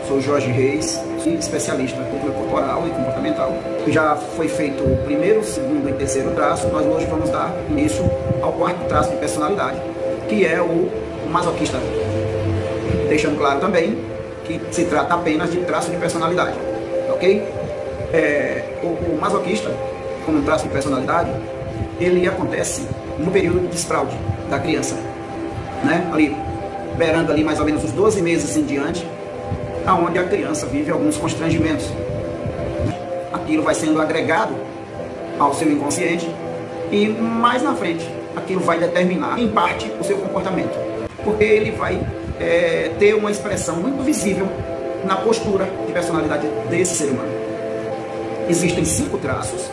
Sou Jorge Reis, especialista em cultura corporal e comportamental. Já foi feito o primeiro, segundo e terceiro traço. Nós hoje vamos dar início ao quarto traço de personalidade, que é o masoquista. Deixando claro também que se trata apenas de traço de personalidade, ok? O masoquista, como um traço de personalidade, ele acontece no período de desfraude da criança, né? Ali, beirando ali mais ou menos os 12 meses em diante, aonde a criança vive alguns constrangimentos. Aquilo vai sendo agregado ao seu inconsciente e mais na frente aquilo vai determinar em parte o seu comportamento, porque ele vai ter uma expressão muito visível na postura de personalidade desse ser humano. Existem 5 traços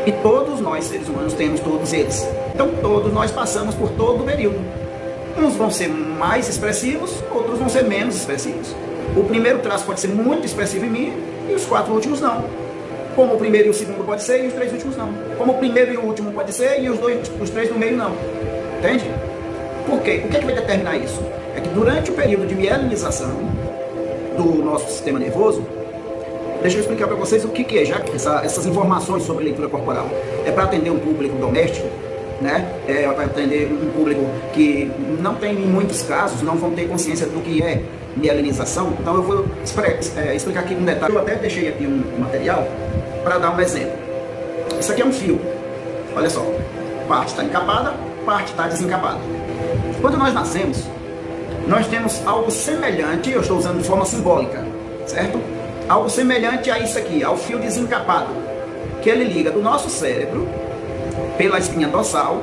e todos nós seres humanos temos todos eles. Então todos nós passamos por todo o período. Uns vão ser mais expressivos, outros vão ser menos expressivos. O primeiro traço pode ser muito expressivo em mim e os 4 últimos não. Como o primeiro e o segundo pode ser e os 3 últimos não. Como o primeiro e o último pode ser e os 3 do meio não. Entende? Por quê? O que é que vai determinar isso? É que durante o período de mielinização do nosso sistema nervoso, deixa eu explicar para vocês o que é, já que essas informações sobre leitura corporal é para atender um público doméstico, né? É para atender um público que não tem, em muitos casos, não vão ter consciência do que é mielinização. Então eu vou explicar aqui um detalhe. Eu até deixei aqui um material para dar um exemplo. Isso aqui é um fio. Olha só, parte está encapada, parte está desencapada. Quando nós nascemos, nós temos algo semelhante, eu estou usando de forma simbólica, certo? Algo semelhante a isso aqui, ao fio desencapado, que ele liga do nosso cérebro, pela espinha dorsal,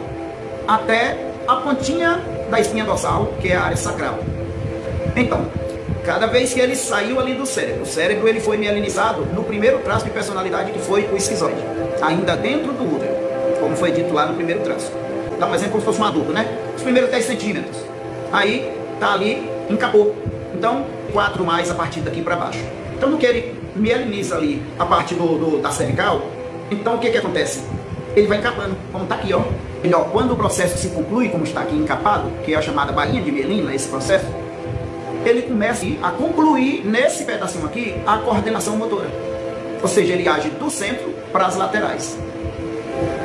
até a pontinha da espinha dorsal, que é a área sacral. Então, cada vez que ele saiu ali do cérebro, o cérebro ele foi mielinizado no primeiro traço de personalidade, que foi o esquizoide, ainda dentro do útero, como foi dito lá no primeiro traço. Dá um exemplo como se fosse um adulto, né? Os primeiros 10 centímetros. Aí, tá ali, encapou. Então, 4 mais a partir daqui para baixo. Então, no que ele mieliniza ali a parte da cervical, então o que acontece? Ele vai encapando, como está aqui, ó. Quando o processo se conclui, como está aqui encapado, que é a chamada bainha de mielina, esse processo, ele começa a concluir nesse pedacinho aqui a coordenação motora. Ou seja, ele age do centro para as laterais,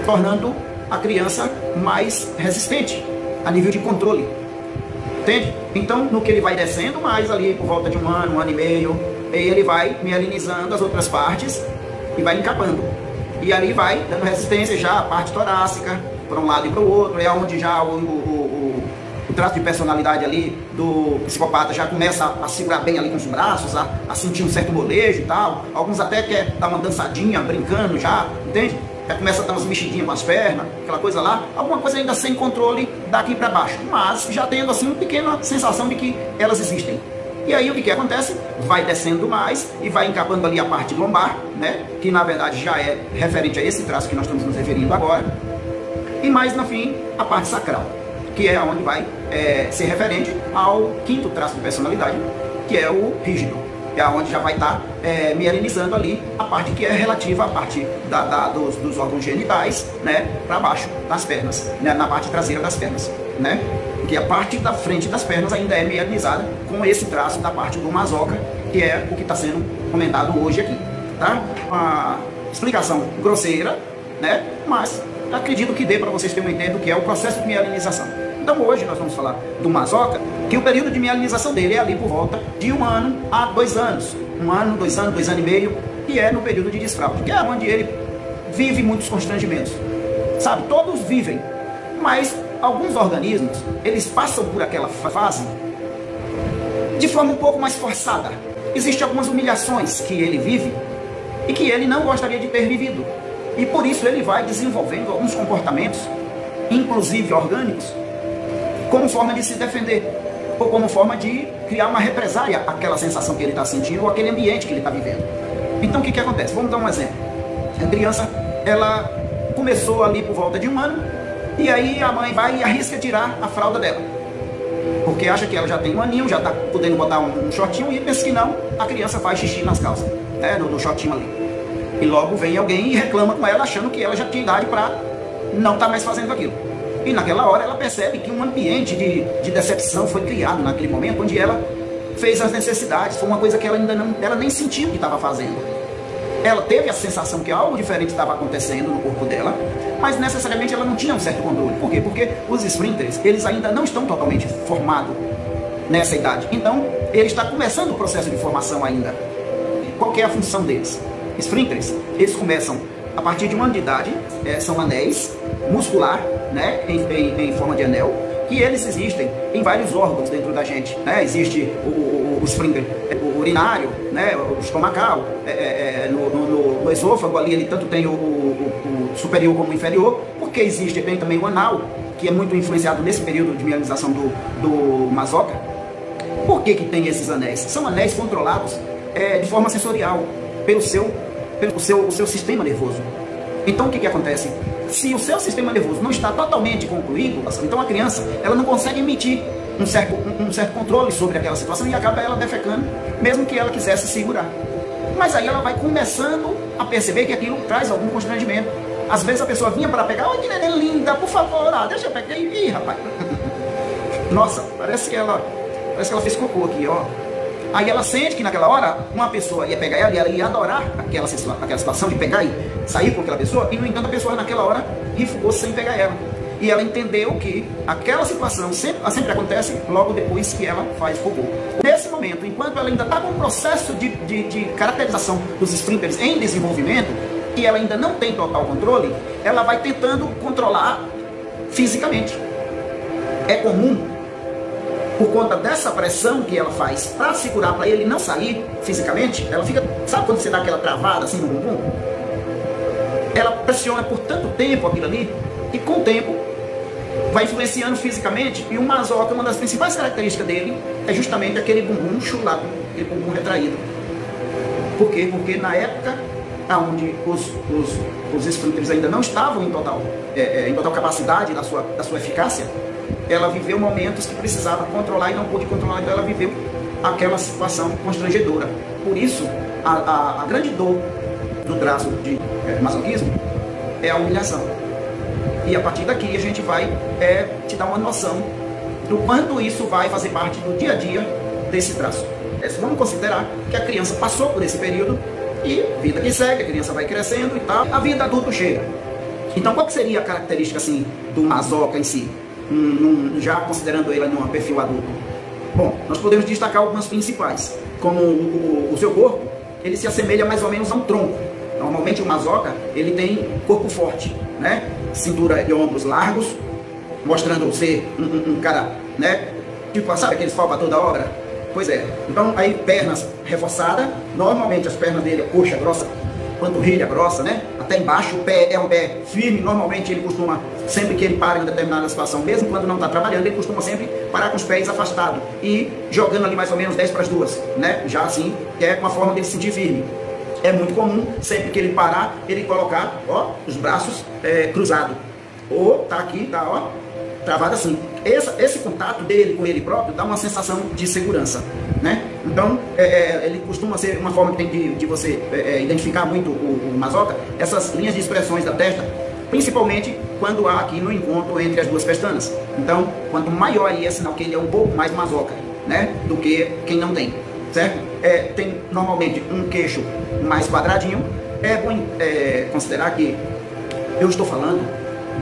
tornando a criança mais resistente a nível de controle. Entende? Então, no que ele vai descendo mais ali, por volta de um ano e meio, ele vai mielinizando as outras partes e vai encapando. E ali vai dando resistência já a parte torácica, para um lado e para o outro, é onde já o traço de personalidade ali do psicopata já começa a segurar bem ali com os braços, a sentir um certo molejo e tal. Alguns até querem dar uma dançadinha, brincando já, entende? Já começa a dar umas mexidinhas com as pernas, aquela coisa lá, alguma coisa ainda sem controle daqui para baixo, mas já tendo assim uma pequena sensação de que elas existem. E aí o que acontece? Vai descendo mais e vai encapando ali a parte lombar, né? Que na verdade já é referente a esse traço que nós estamos nos referindo agora. E mais no fim, a parte sacral, que é onde vai ser referente ao 5º traço de personalidade, que é o rígido. É onde já vai estar mielinizando ali a parte que é relativa à parte dos órgãos genitais, né? Para baixo das pernas, né? Na parte traseira das pernas, né? Que a parte da frente das pernas ainda é mielinizada com esse traço da parte do masoca, que é o que está sendo comentado hoje aqui, tá? Uma explicação grosseira, né? Mas acredito que dê para vocês terem uma ideia do que é o processo de mielinização. Então hoje nós vamos falar do masoca, que o período de mielinização dele é ali por volta de 1 ano a 2 anos. 1 ano, 2 anos, 2 anos e meio, que é no período de desfraude, que é onde ele vive muitos constrangimentos. Sabe, todos vivem, mas alguns organismos, eles passam por aquela fase de forma um pouco mais forçada. Existem algumas humilhações que ele vive e que ele não gostaria de ter vivido. E por isso ele vai desenvolvendo alguns comportamentos, inclusive orgânicos, como forma de se defender, ou como forma de criar uma represália àquela sensação que ele está sentindo, ou aquele ambiente que ele está vivendo. Então o que acontece? Vamos dar um exemplo. A criança, ela começou ali por volta de 1 ano, e aí a mãe vai e arrisca tirar a fralda dela, porque acha que ela já tem 1 aninho, já está podendo botar um shortinho, e pensa que não, a criança faz xixi nas calças, né, no shortinho ali. E logo vem alguém e reclama com ela, achando que ela já tinha idade para não estar mais fazendo aquilo. E naquela hora ela percebe que um ambiente de decepção foi criado naquele momento, onde ela fez as necessidades, foi uma coisa que ela ainda não, ela nem sentiu que estava fazendo. Ela teve a sensação que algo diferente estava acontecendo no corpo dela, mas necessariamente ela não tinha um certo controle. Por quê? Porque os esfínteres, eles ainda não estão totalmente formados nessa idade. Então, ele está começando o processo de formação ainda. Qual que é a função deles? Esfínteres, eles começam a partir de 1 ano de idade, são anéis muscular, né, em forma de anel, e eles existem em vários órgãos dentro da gente, né? Existe o esfíncter urinário, né, o estomacal, no esôfago ali, ele tanto tem o superior como o inferior, porque existe também o anal, que é muito influenciado nesse período de mielinização do masoca. Por que tem esses anéis? São anéis controlados de forma sensorial pelo seu sistema nervoso. Então o que acontece? Se o seu sistema nervoso não está totalmente concluído, então a criança ela não consegue emitir um certo controle sobre aquela situação e acaba ela defecando, mesmo que ela quisesse segurar. Mas aí ela vai começando a perceber que aquilo traz algum constrangimento. Às vezes a pessoa vinha para pegar, oi que neném linda, por favor, deixa eu pegar. Ih, rapaz, nossa, parece que ela fez cocô aqui, ó. Aí ela sente que naquela hora uma pessoa ia pegar ela e ela ia adorar aquela situação de pegar e sair com aquela pessoa, e no entanto a pessoa naquela hora refugou sem pegar ela. E ela entendeu que aquela situação sempre acontece logo depois que ela faz cocô. Nesse momento, enquanto ela ainda está com um processo de caracterização dos esfínteres em desenvolvimento, e ela ainda não tem total controle, ela vai tentando controlar fisicamente. É comum, por conta dessa pressão que ela faz para segurar, para ele não sair fisicamente, ela fica, sabe quando você dá aquela travada assim no bumbum? Ela pressiona por tanto tempo aquilo ali, e com o tempo vai influenciando fisicamente, e o masoca, uma das principais características dele, é justamente aquele bumbum chulado, aquele bumbum retraído. Por quê? Porque na época onde os esfínteres ainda não estavam em total capacidade da sua eficácia, ela viveu momentos que precisava controlar e não pôde controlar, então ela viveu aquela situação constrangedora. Por isso, a grande dor do traço de masoquismo é a humilhação. E a partir daqui a gente vai te dar uma noção do quanto isso vai fazer parte do dia a dia desse traço. Vamos considerar que a criança passou por esse período e vida que segue, a criança vai crescendo e tal, a vida adulta chega. Então qual que seria a característica assim, do masoca em si? Já considerando ele num perfil adulto? Bom, nós podemos destacar algumas principais, como o seu corpo, ele se assemelha mais ou menos a um tronco. Normalmente o masoca, ele tem corpo forte, né? Cintura e ombros largos, mostrando ser um cara, né? Tipo, sabe aqueles pau para toda obra? Pois é. Então aí pernas reforçadas, normalmente as pernas dele, a coxa grossa, panturrilha grossa, né? Até embaixo, o pé é um pé firme, normalmente ele costuma, sempre que ele para em determinada situação, mesmo quando não está trabalhando, ele costuma sempre parar com os pés afastados e jogando ali mais ou menos 10 para as 2, né? Já assim, que é uma forma dele se sentir firme. É muito comum, sempre que ele parar, ele colocar, ó, os braços cruzados. Ou tá aqui, tá, ó, travado assim. Esse contato dele com ele próprio dá uma sensação de segurança, né? Então, ele costuma ser uma forma que tem de você identificar muito o masoca, essas linhas de expressões da testa, principalmente quando há aqui no encontro entre as duas pestanas. Então, quanto maior aí é sinal que ele é um pouco mais masoca, né? Do que quem não tem, certo? Tem normalmente um queixo mais quadradinho. É bom considerar que eu estou falando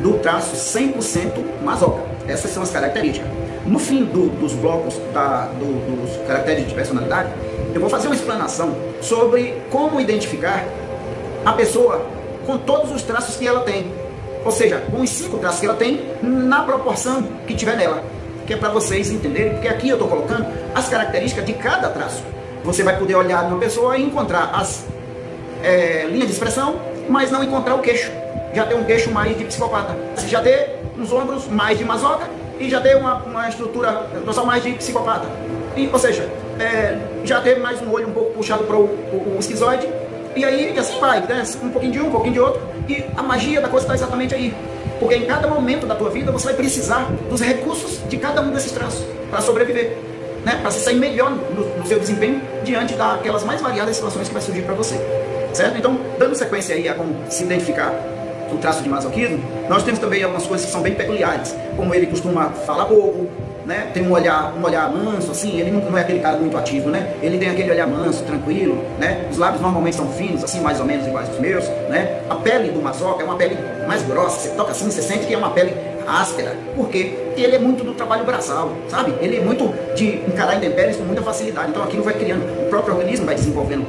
do traço 100% masoca. Essas são as características. No fim dos blocos dos caracteres de personalidade, eu vou fazer uma explanação sobre como identificar a pessoa com todos os traços que ela tem. Ou seja, com os 5 traços que ela tem, na proporção que tiver nela. Que é para vocês entenderem, porque aqui eu estou colocando as características de cada traço. Você vai poder olhar numa pessoa e encontrar as linhas de expressão, mas não encontrar o queixo. Já tem um queixo mais de psicopata. Já tem uns ombros mais de masoca e já tem uma estrutura dorsal mais de psicopata. Ou seja, já tem mais um olho um pouco puxado para o esquizoide. E aí assim vai, né? Um pouquinho de um pouquinho de outro. E a magia da coisa está exatamente aí. Porque em cada momento da tua vida você vai precisar dos recursos de cada um desses traços para sobreviver, né? Para se sair melhor no seu desempenho diante daquelas mais variadas situações que vai surgir para você, certo? Então, dando sequência aí a como se identificar o traço de masoquismo, nós temos também algumas coisas que são bem peculiares, como ele costuma falar pouco, né, tem um olhar manso, assim, ele não é aquele cara muito ativo, né? Ele tem aquele olhar manso, tranquilo, né? Os lábios normalmente são finos, assim, mais ou menos iguais aos meus, né? A pele do mazoca é uma pele mais grossa, você toca assim, você sente que é uma pele áspera. Por quê? Porque ele é muito do trabalho braçal, sabe? Ele é muito de encarar intempéries com muita facilidade. Então aquilo vai criando, o próprio organismo vai desenvolvendo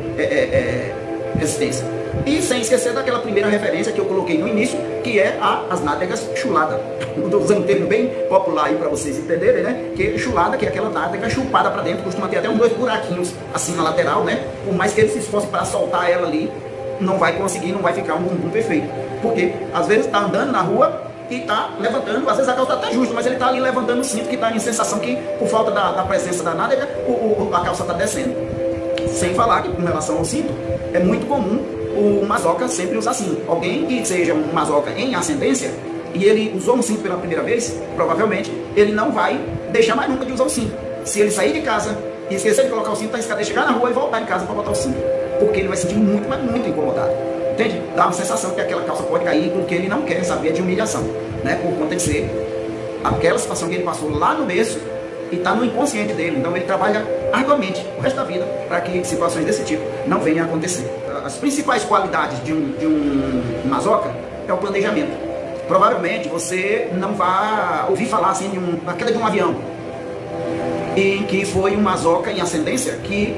resistência. E sem esquecer daquela primeira referência que eu coloquei no início, que é as nádegas chulada. Estou usando um termo bem popular aí para vocês entenderem, né? Que chulada, que é aquela nádega chupada para dentro, costuma ter até uns 2 buraquinhos assim na lateral, né? Por mais que ele se esforce para soltar ela ali, não vai conseguir, não vai ficar um bumbum perfeito. Porque às vezes está andando na rua e está levantando, às vezes a calça está até justa, mas ele está ali levantando o cinto, que está em sensação que, por falta da presença da nádega, a calça está descendo. Sem falar que, com relação ao cinto, é muito comum o mazoca sempre usar cinto. Alguém que seja um mazoca em ascendência e ele usou um cinto pela primeira vez, provavelmente ele não vai deixar mais nunca de usar o cinto. Se ele sair de casa e esquecer de colocar o cinto, tá chegar na rua e voltar em casa para botar o cinto, porque ele vai se sentir muito, mas muito incomodado. Entende? Dá uma sensação que aquela calça pode cair, porque ele não quer saber de humilhação, né? Por conta de ser aquela situação que ele passou lá no berço e está no inconsciente dele. Então ele trabalha arduamente o resto da vida para que situações desse tipo não venham a acontecer. As principais qualidades de um mazoca é o planejamento. Provavelmente você não vai ouvir falar assim da queda de um avião em que foi um mazoca em ascendência que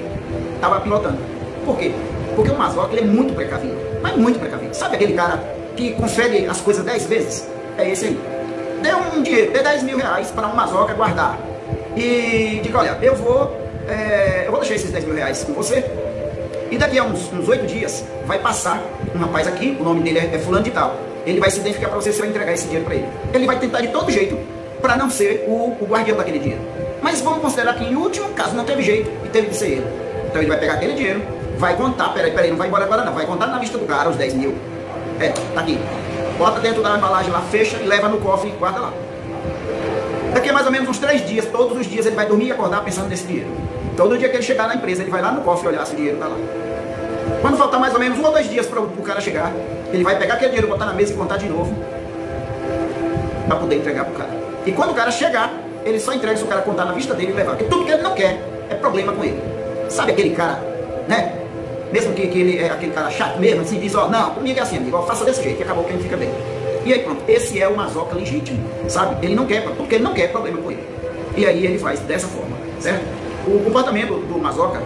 estava pilotando. Por quê? Porque o mazoca ele é muito precavido, mas muito precavido. Sabe aquele cara que confere as coisas 10 vezes? É esse aí. Dê um dinheiro, dê 10 mil reais para um mazoca guardar e diga, olha, eu vou deixar esses 10 mil reais com você e daqui a uns 8 dias vai passar um rapaz aqui, o nome dele é fulano de tal. Ele vai se identificar para você, você vai entregar esse dinheiro para ele. Ele vai tentar de todo jeito para não ser o guardião daquele dinheiro. Mas vamos considerar que em último caso não teve jeito e teve que ser ele. Então ele vai pegar aquele dinheiro, vai contar, peraí, não vai embora agora não, vai contar na vista do cara os 10 mil. Tá aqui. Bota dentro da embalagem lá, fecha e leva no cofre e guarda lá. Daqui a mais ou menos uns 3 dias, todos os dias ele vai dormir e acordar pensando nesse dinheiro. Todo dia que ele chegar na empresa, ele vai lá no cofre olhar se o dinheiro tá lá. Quando faltar mais ou menos 1 ou 2 dias para o cara chegar, ele vai pegar aquele dinheiro, botar na mesa e contar de novo para poder entregar pro cara. E quando o cara chegar, ele só entrega se o cara contar na vista dele e levar. Porque tudo que ele não quer é problema com ele. Sabe aquele cara, né? Mesmo que ele é aquele cara chato mesmo, assim, diz, ó, não, comigo é assim, amigo, ó, faça desse jeito, e acabou que ele fica bem. E aí pronto, esse é o mazoca legítimo, sabe? Ele não quer, porque ele não quer problema com ele. E aí ele faz dessa forma, certo? O comportamento do mazoca,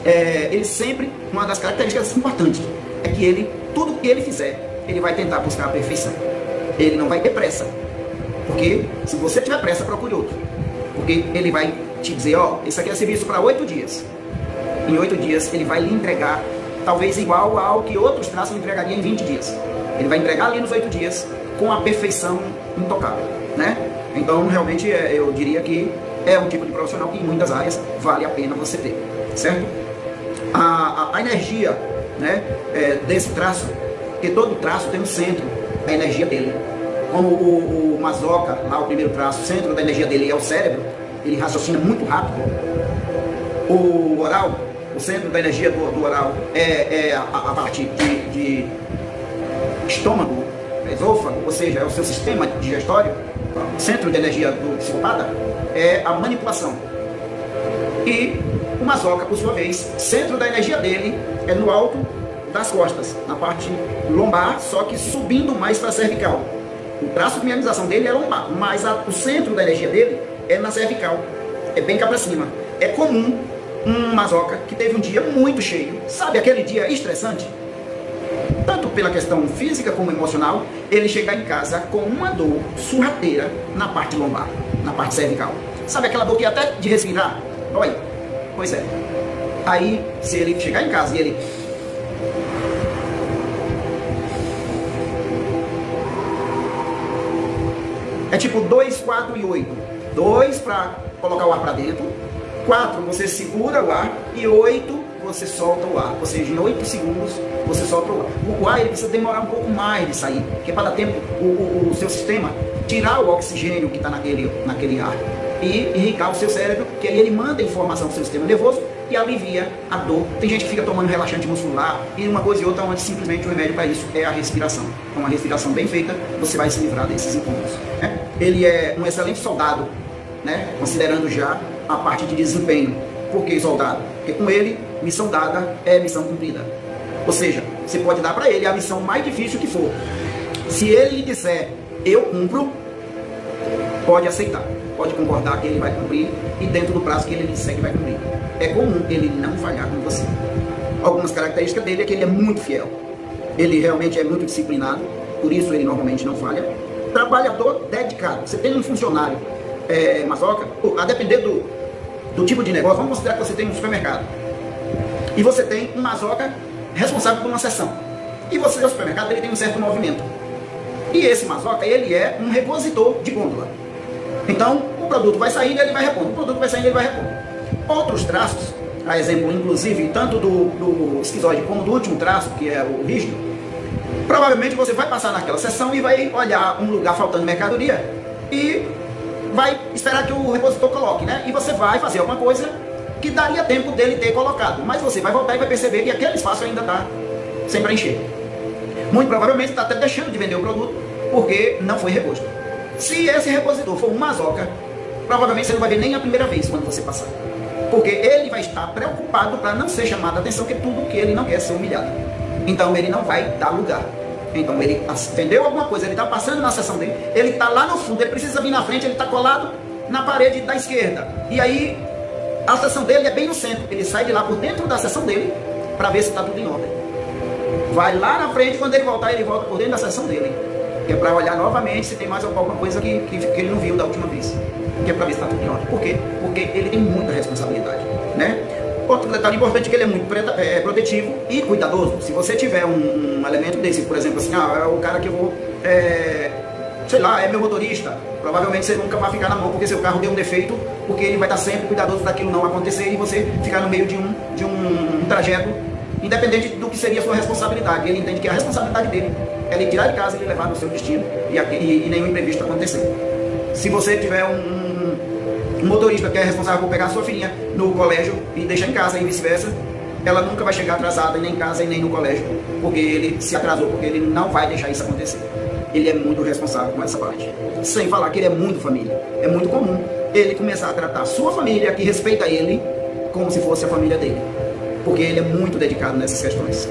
ele sempre, uma das características importantes, é que ele, tudo que ele fizer, ele vai tentar buscar a perfeição. Ele não vai ter pressa. Porque se você tiver pressa, procure outro. Porque ele vai te dizer, ó, isso aqui é serviço para 8 dias. Em 8 dias ele vai lhe entregar, talvez igual ao que outros traços entregariam em 20 dias. Ele vai entregar ali nos 8 dias com a perfeição intocável, né? Então, realmente, eu diria que é um tipo de profissional que em muitas áreas vale a pena você ter, certo? A energia, né, desse traço, porque todo traço tem um centro, a energia dele. Como o mazoca, lá o primeiro traço, o centro da energia dele é o cérebro, ele raciocina muito rápido. O oral, o centro da energia do oral é a parte de estômago, esôfago, ou seja, é o seu sistema digestório. O centro de energia do psicopata é a manipulação. E o mazoca, por sua vez, centro da energia dele é no alto das costas, na parte lombar, só que subindo mais para a cervical. O traço de minimização dele é lombar, mas o centro da energia dele é na cervical, é bem cá para cima. É comum um mazoca que teve um dia muito cheio, sabe aquele dia estressante? Tanto pela questão física como emocional, ele chegar em casa com uma dor surrateira na parte lombar, na parte cervical. Sabe aquela dor que até de respirar? Olha, pois é. Aí, se ele chegar em casa e ele... É tipo 2, 4 e 8. 2 para colocar o ar para dentro, 4 você segura o ar e 8 você solta o ar. Ou seja, em 8 segundos você solta o ar. O ar ele precisa demorar um pouco mais de sair, porque para dar tempo o seu sistema tirar o oxigênio que está naquele ar e irrigar o seu cérebro, que aí ele manda informação para o seu sistema nervoso e alivia a dor. Tem gente que fica tomando relaxante muscular e uma coisa e outra, onde simplesmente o remédio para isso é a respiração. Com uma respiração bem feita, você vai se livrar desses incômodos, né? Ele é um excelente soldado, né? Considerando já a parte de desempenho. Por que soldado? Porque com ele, missão dada é missão cumprida. Ou seja, você pode dar para ele a missão mais difícil que for. Se ele lhe disser, eu cumpro, pode aceitar, pode concordar que ele vai cumprir e dentro do prazo que ele lhe disser que vai cumprir. É comum ele não falhar com você. Algumas características dele é que ele é muito fiel. Ele realmente é muito disciplinado, por isso ele normalmente não falha. Trabalhador dedicado. Você tem um funcionário mazoca, a depender do tipo de negócio, vamos considerar que você tem um supermercado. E você tem um mazoca responsável por uma seção. E você, o supermercado, ele tem um certo movimento. E esse mazoca, ele é um repositor de gôndola. Então, o produto vai sair e ele vai repondo. O produto vai sair e ele vai repondo. Outros traços, a exemplo, inclusive, tanto do esquizoide como do último traço, que é o rígido, provavelmente você vai passar naquela seção e vai olhar um lugar faltando mercadoria e vai esperar que o repositor coloque, né? E você vai fazer alguma coisa que daria tempo dele ter colocado. Mas você vai voltar e vai perceber que aquele espaço ainda está sem preencher. Muito provavelmente está até deixando de vender o produto porque não foi reposto. Se esse repositor for um mazoca, provavelmente você não vai ver nem a primeira vez quando você passar. Porque ele vai estar preocupado para não ser chamado a atenção, que é tudo que ele não quer ser humilhado. Então ele não vai dar lugar. Então ele vendeu alguma coisa, ele está passando na seção dele, ele está lá no fundo, ele precisa vir na frente, ele está colado na parede da esquerda. E aí a seção dele é bem no centro. Ele sai de lá por dentro da seção dele para ver se está tudo em ordem. Vai lá na frente, quando ele voltar, ele volta por dentro da seção dele. Que é para olhar novamente se tem mais alguma coisa que ele não viu da última vez. Que é para ver se está tudo em ordem. Por quê? Porque ele tem muita responsabilidade, né? Outro detalhe importante é que ele é muito protetivo e cuidadoso. Se você tiver um elemento desse, por exemplo, assim, é o cara que eu vou, sei lá, é meu motorista, provavelmente você nunca vai ficar na mão porque seu carro deu um defeito, porque ele vai estar sempre cuidadoso daquilo não acontecer e você ficar no meio de um trajeto, independente do que seria a sua responsabilidade. Ele entende que a responsabilidade dele é ele tirar de casa e ele levar no seu destino e nenhum imprevisto acontecer. Se você tiver um motorista que é responsável por pegar a sua filhinha no colégio e deixar em casa e vice-versa, ela nunca vai chegar atrasada nem em casa e nem no colégio, porque ele se atrasou, porque ele não vai deixar isso acontecer. Ele é muito responsável com essa parte. Sem falar que ele é muito família. É muito comum ele começar a tratar a sua família, que respeita ele, como se fosse a família dele. Porque ele é muito dedicado nessas questões.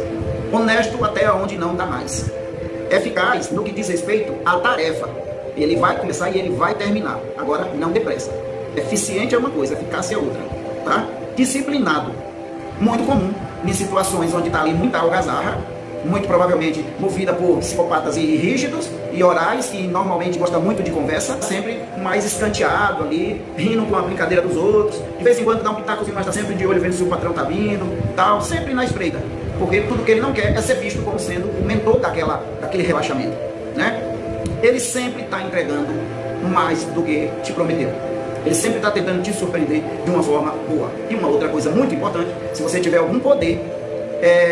Honesto até onde não dá mais. Eficaz no que diz respeito à tarefa. Ele vai começar e ele vai terminar. Agora, não depressa. Eficiente é uma coisa, eficácia é outra. Tá? Disciplinado. Muito comum em situações onde está ali muita algazarra, muito provavelmente movida por psicopatas e rígidos e orais, que normalmente gostam muito de conversa, sempre mais escanteado ali, rindo com a brincadeira dos outros, de vez em quando dá um pitacozinho, mas está sempre de olho vendo se o patrão está vindo, tal, sempre na espreita, porque tudo que ele não quer é ser visto como sendo o mentor daquele relaxamento, né? Ele sempre está entregando mais do que te prometeu. Ele sempre está tentando te surpreender de uma forma boa. E uma outra coisa muito importante, se você tiver algum poder,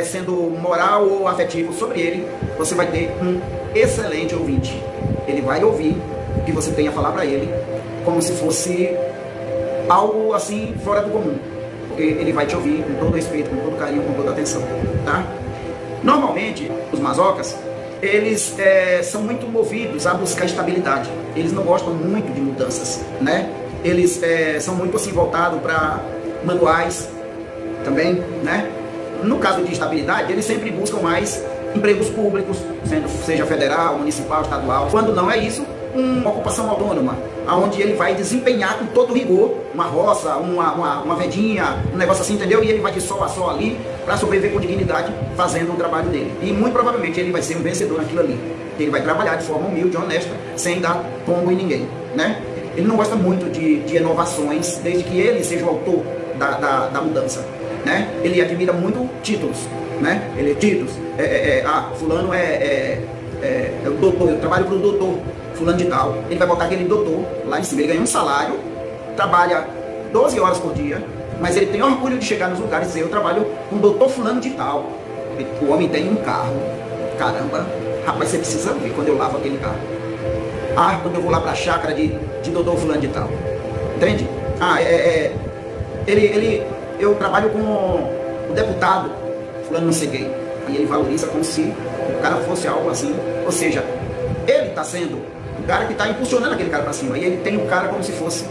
sendo moral ou afetivo sobre ele, você vai ter um excelente ouvinte. Ele vai ouvir o que você tem a falar para ele, como se fosse algo assim fora do comum. Porque ele vai te ouvir com todo respeito, com todo carinho, com toda atenção. Tá? Normalmente, os mazocas, eles são muito movidos a buscar estabilidade. Eles não gostam muito de mudanças, né? Eles são muito assim voltados para manuais também, né? No caso de estabilidade, eles sempre buscam mais empregos públicos, seja federal, municipal, estadual. Quando não é isso, uma ocupação autônoma, onde ele vai desempenhar com todo rigor uma roça, uma vedinha, um negócio assim, entendeu? E ele vai de sol a sol ali para sobreviver com dignidade fazendo o trabalho dele. E muito provavelmente ele vai ser um vencedor naquilo ali. Ele vai trabalhar de forma humilde, honesta, sem dar tombo em ninguém, né? Ele não gosta muito de inovações, desde que ele seja o autor da mudança, né? Ele admira muito títulos, né? Ele é títulos. Fulano é o doutor, eu trabalho para o doutor fulano de tal. Ele vai botar aquele doutor lá em cima. Ele ganha um salário, trabalha 12 horas por dia, mas ele tem orgulho de chegar nos lugares e dizer, eu trabalho com o doutor fulano de tal. O homem tem um carro. Caramba, rapaz, você precisa ver quando eu lavo aquele carro. Quando eu vou lá para a chácara de doutor fulano de tal. Entende? Eu trabalho com o deputado fulano não sei quem. Aí ele valoriza como se o cara fosse algo assim. Ou seja, ele está sendo o cara que está impulsionando aquele cara para cima. E ele tem o cara como se fosse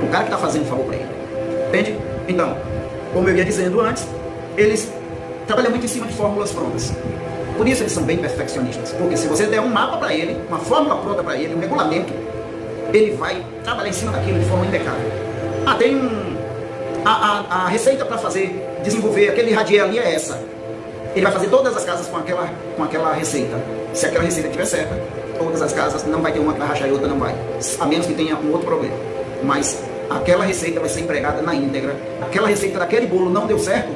o cara que está fazendo favor para ele. Entende? Então, como eu ia dizendo antes, eles trabalham muito em cima de fórmulas prontas. Por isso eles são bem perfeccionistas. Porque se você der um mapa para ele, uma fórmula pronta para ele, um regulamento, ele vai trabalhar em cima daquilo de forma impecável. Tem a receita para fazer, desenvolver aquele radier ali é essa. Ele vai fazer todas as casas com aquela receita. Se aquela receita estiver certa, todas as casas, não vai ter uma que vai rachar e outra não vai. A menos que tenha um outro problema. Mas aquela receita vai ser empregada na íntegra. Aquela receita daquele bolo não deu certo,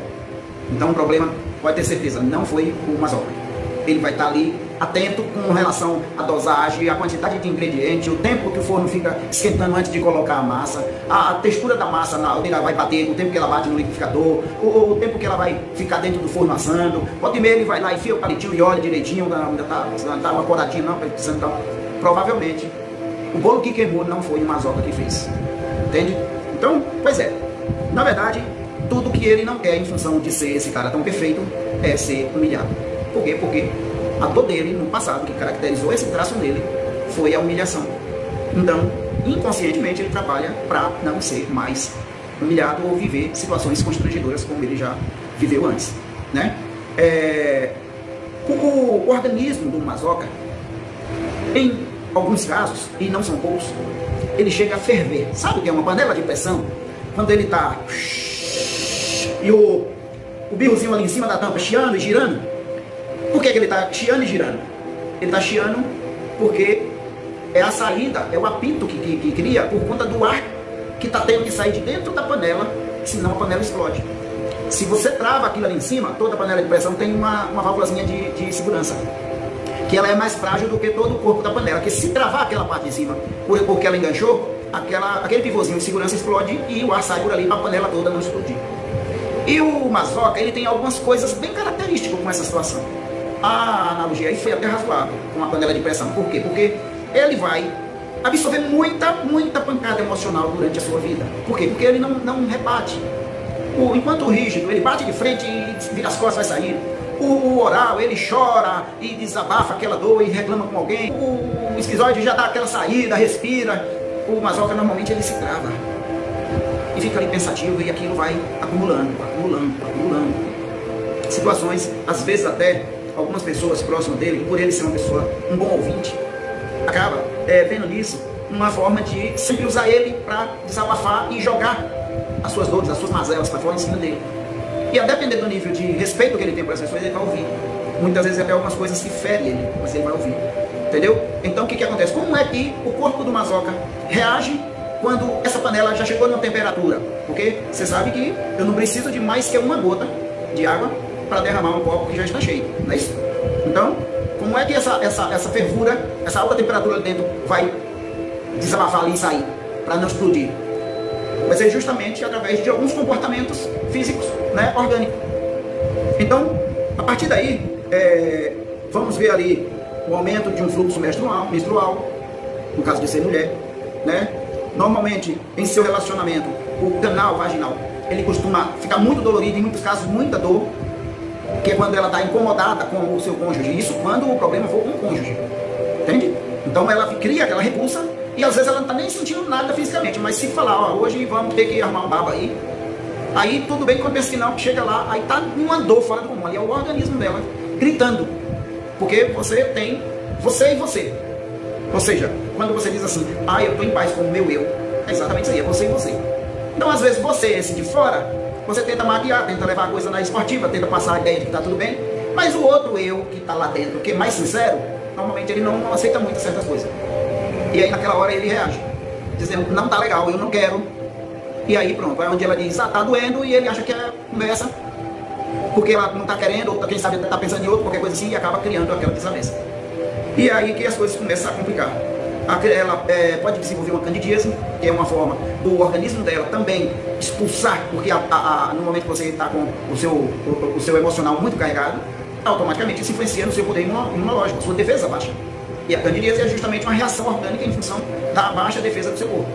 então o problema, pode ter certeza, não foi o Mazoca. Ele vai estar ali atento com relação à dosagem, à quantidade de ingrediente, o tempo que o forno fica esquentando antes de colocar a massa, a textura da massa onde ela vai bater, o tempo que ela bate no liquidificador, o tempo que ela vai ficar dentro do forno assando. Pode meio ele vai lá, enfia o palitinho e olha direitinho, ainda tá uma coradinha não, então, provavelmente o bolo que queimou não foi o Mazoca que fez. Entende? Então, pois é, na verdade, tudo que ele não quer em função de ser esse cara tão perfeito é ser humilhado. Por quê? Porque a dor dele no passado, que caracterizou esse traço nele, foi a humilhação. Então, inconscientemente, ele trabalha para não ser mais humilhado ou viver situações constrangedoras como ele já viveu antes, né? O organismo do Mazoca, em alguns casos, e não são poucos, ele chega a ferver. Sabe o que é uma panela de pressão? Quando ele está e o birrozinho ali em cima da tampa chiando e girando. Por que ele está chiando e girando? Ele está chiando porque é a saída, é o apito que cria por conta do ar que está tendo que sair de dentro da panela, senão a panela explode. Se você trava aquilo ali em cima, toda panela de pressão tem uma válvulazinha de segurança, que ela é mais frágil do que todo o corpo da panela, que se travar aquela parte de cima, porque ela enganchou, aquele pivôzinho de segurança explode e o ar sai por ali para a panela toda não explodir. E o Mazoca, ele tem algumas coisas bem características com essa situação. A analogia aí foi até razoável com a panela de pressão. Por quê? Porque ele vai absorver muita pancada emocional durante a sua vida. Por quê? Porque ele não rebate. Enquanto o rígido, ele bate de frente e vira as costas, vai sair. O oral, ele chora e desabafa aquela dor e reclama com alguém. O esquizoide já dá aquela saída, respira. O Mazoca, normalmente, ele se trava. E fica ali pensativo e aquilo vai acumulando. Situações, às vezes até algumas pessoas próximas dele, por ele ser uma pessoa, um bom ouvinte, acaba vendo nisso uma forma de sempre usar ele para desabafar e jogar as suas dores, as suas mazelas para fora em cima dele. E a depender do nível de respeito que ele tem por essas pessoas, ele vai ouvir. Muitas vezes até algumas coisas que ferem ele, mas ele vai ouvir. Entendeu? Então o que acontece? Como é que o corpo do Mazoca reage quando essa panela já chegou numa temperatura? Porque você sabe que eu não preciso de mais que uma gota de água para derramar um copo que já está cheio, não é isso? Então, como é que essa fervura, essa alta temperatura ali dentro vai desabafar ali e sair, para não explodir? Vai ser justamente através de alguns comportamentos físicos, né, orgânicos. Então, a partir daí, vamos ver ali o aumento de um fluxo menstrual, no caso de ser mulher, né? Normalmente, em seu relacionamento, o canal vaginal, ele costuma ficar muito dolorido, em muitos casos, muita dor, que é quando ela está incomodada com o seu cônjuge. Isso quando o problema for com o cônjuge. Entende? Então ela cria aquela repulsa e às vezes ela não está nem sentindo nada fisicamente. Mas se falar, hoje vamos ter que arrumar um baba aí tudo bem, quando pensa que não, que chega lá, aí está uma dor fora do comum. Ali é o organismo dela gritando. Porque você tem você e você. Ou seja, quando você diz assim, eu estou em paz com o meu eu, é exatamente isso aí, é você e você. Então às vezes você, esse de fora, você tenta maquiar, tenta levar a coisa na esportiva, tenta passar a ideia de que está tudo bem, mas o outro eu que está lá dentro, que é mais sincero, normalmente ele não aceita muito certas coisas. E aí naquela hora ele reage, dizendo, não está legal, eu não quero. E aí pronto, é onde ela diz, está doendo, e ele acha que é conversa, porque ela não está querendo, ou quem sabe está pensando em outro, qualquer coisa assim, e acaba criando aquela desavença. E aí que as coisas começam a complicar. Ela pode desenvolver uma candidíase, que é uma forma do organismo dela também expulsar, porque no momento que você está com o seu emocional muito carregado, automaticamente isso influencia no seu poder imunológico, sua defesa baixa. E a candidíase é justamente uma reação orgânica em função da baixa defesa do seu corpo,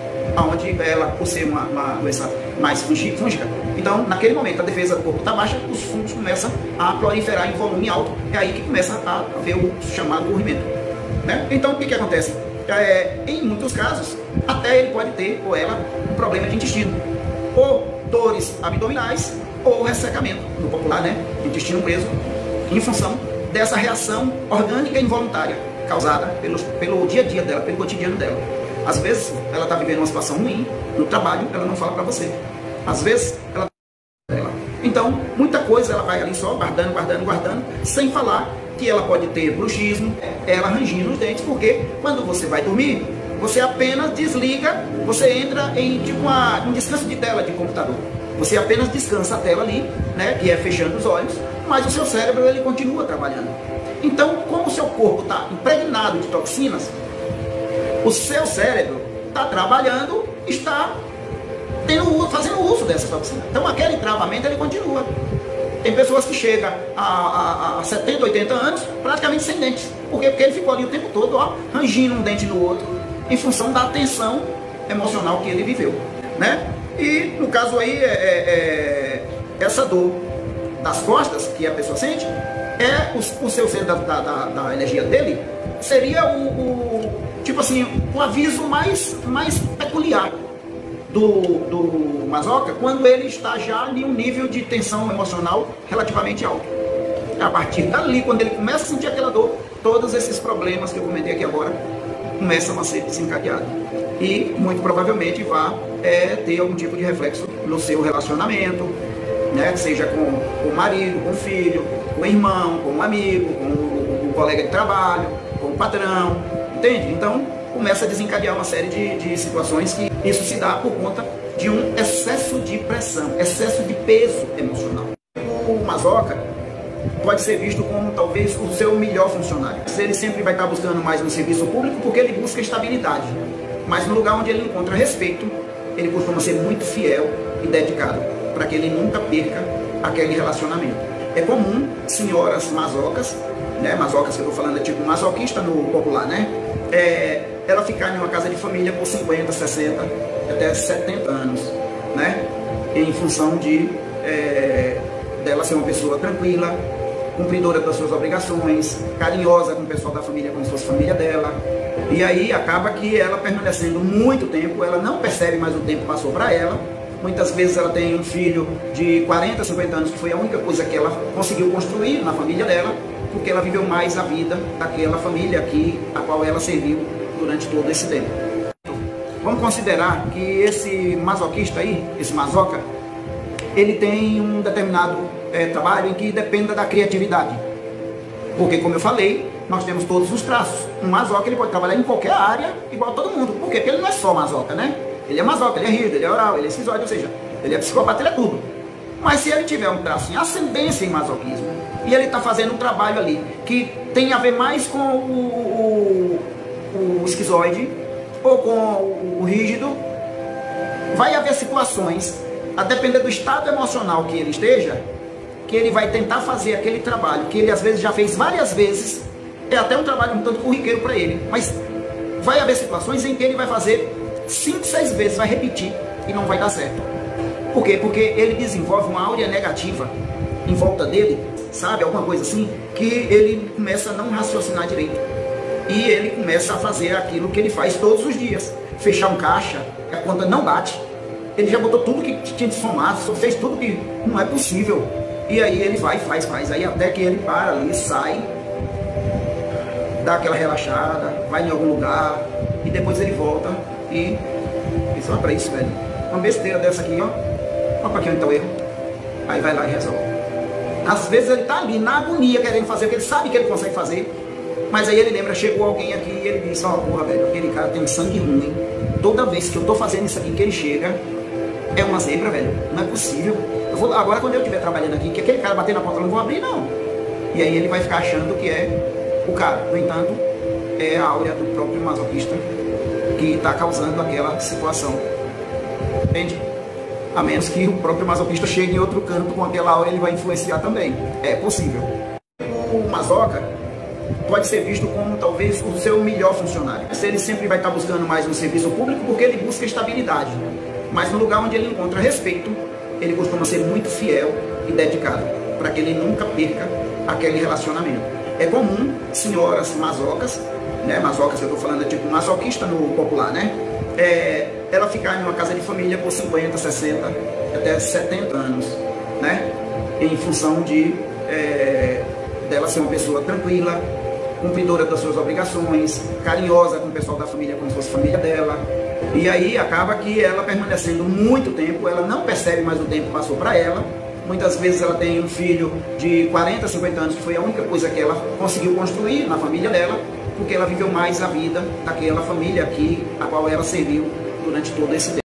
onde ela, por ser uma doença mais fúngica, então naquele momento a defesa do corpo está baixa, os fungos começam a proliferar em volume alto, é aí que começa a haver o chamado corrimento, né? Então o que acontece? Em muitos casos, até ele pode ter, ou ela, um problema de intestino, ou dores abdominais, ou ressecamento, no popular, né, intestino preso, em função dessa reação orgânica involuntária, causada pelo dia a dia dela, pelo cotidiano dela. Às vezes, ela está vivendo uma situação ruim no trabalho, ela não fala para você. Às vezes, ela... Então, muita coisa ela vai ali só guardando, sem falar que ela pode ter bruxismo, ela rangindo os dentes, porque quando você vai dormir, você apenas desliga, você entra em tipo um descanso de tela de computador. Você apenas descansa a tela ali, né, que é fechando os olhos, mas o seu cérebro ele continua trabalhando. Então, como o seu corpo está impregnado de toxinas, o seu cérebro está trabalhando, está fazendo uso dessa toxina. Então, aquele travamento ele continua. Tem pessoas que chegam a 70, 80 anos praticamente sem dentes. Por quê? Porque ele ficou ali o tempo todo, ó, rangindo um dente no outro, em função da tensão emocional que ele viveu, né? E no caso aí, essa dor das costas que a pessoa sente, o seu centro da energia dele, seria tipo assim, o aviso mais peculiar do Mazoca, quando ele está já em um nível de tensão emocional relativamente alto. A partir dali, quando ele começa a sentir aquela dor, todos esses problemas que eu comentei aqui agora começam a ser desencadeados. E muito provavelmente vai ter algum tipo de reflexo no seu relacionamento, né? Seja com o marido, com o filho, com o irmão, com o amigo, com o colega de trabalho, com o patrão, entende? Então começa a desencadear uma série de situações que isso se dá por conta de um excesso de pressão, excesso de peso emocional. O Mazoca pode ser visto como talvez o seu melhor funcionário. Ele sempre vai estar buscando mais no serviço público porque ele busca estabilidade. Mas no lugar onde ele encontra respeito, ele costuma ser muito fiel e dedicado, para que ele nunca perca aquele relacionamento. É comum senhoras mazocas, né? Mazocas que eu estou falando é tipo masoquista no popular, né? Ela ficar em uma casa de família por 50, 60, até 70 anos, né? Em função de dela ser uma pessoa tranquila, cumpridora das suas obrigações, carinhosa com o pessoal da família como se fosse família dela. E aí acaba que ela permanecendo muito tempo, ela não percebe mais o tempo que passou para ela. Muitas vezes ela tem um filho de 40, 50 anos, que foi a única coisa que ela conseguiu construir na família dela, porque ela viveu mais a vida daquela família aqui, a qual ela serviu durante todo esse tempo. Vamos considerar que esse masoquista aí, esse mazoca, ele tem um determinado trabalho em que dependa da criatividade. Porque, como eu falei, nós temos todos os traços. Um mazoca ele pode trabalhar em qualquer área, igual a todo mundo. Por quê? Porque ele não é só mazoca, né? Ele é mazoca, ele é rido, ele é oral, ele é esquizoide, ou seja, ele é psicopata, ele é tudo. Mas se ele tiver um traço em ascendência em masoquismo, e ele está fazendo um trabalho ali que tem a ver mais com o esquizoide ou com o rígido, vai haver situações, a depender do estado emocional que ele esteja, que ele vai tentar fazer aquele trabalho que ele às vezes já fez várias vezes. É até um trabalho um tanto corriqueiro para ele, mas vai haver situações em que ele vai fazer 5, 6 vezes, vai repetir e não vai dar certo. Por quê? Porque ele desenvolve uma áurea negativa em volta dele, sabe? Alguma coisa assim, que ele começa a não raciocinar direito. E ele começa a fazer aquilo que ele faz todos os dias. Fechar um caixa, a conta não bate. Ele já botou tudo que tinha de somar, fez tudo que não é possível. E aí ele vai, faz. Aí até que ele para ali, sai, dá aquela relaxada, vai em algum lugar, e depois ele volta e só para isso, velho. Uma besteira dessa aqui, ó. Olha para aqui onde tá o erro. Aí vai lá e resolve. Às vezes ele tá ali na agonia querendo fazer o que ele sabe que ele consegue fazer. Mas aí ele lembra, chegou alguém aqui e ele disse, ó, porra, velho, aquele cara tem sangue ruim. Toda vez que eu tô fazendo isso aqui, que ele chega, é uma zebra, velho. Não é possível. Agora quando eu estiver trabalhando aqui, que aquele cara bater na porta, eu não vou abrir, não. E aí ele vai ficar achando que é o cara. No entanto, é a áurea do próprio masoquista que está causando aquela situação. Entende? A menos que o próprio masoquista chegue em outro canto com aquela áurea, ele vai influenciar também. É possível. O masoca pode ser visto como talvez o seu melhor funcionário. Ele sempre vai estar buscando mais no serviço público porque ele busca estabilidade. Mas no lugar onde ele encontra respeito, ele costuma ser muito fiel e dedicado, para que ele nunca perca aquele relacionamento. É comum senhoras mazocas, né? Mazocas que eu estou falando é tipo masoquista no popular, né? ela ficar em uma casa de família por 50, 60, até 70 anos, né? Em função de dela ser uma pessoa tranquila, cumpridora das suas obrigações, carinhosa com o pessoal da família como se fosse família dela. E aí acaba que ela permanecendo muito tempo, ela não percebe mais o tempo que passou para ela. Muitas vezes ela tem um filho de 40, 50 anos, que foi a única coisa que ela conseguiu construir na família dela, porque ela viveu mais a vida daquela família a qual ela serviu durante todo esse tempo.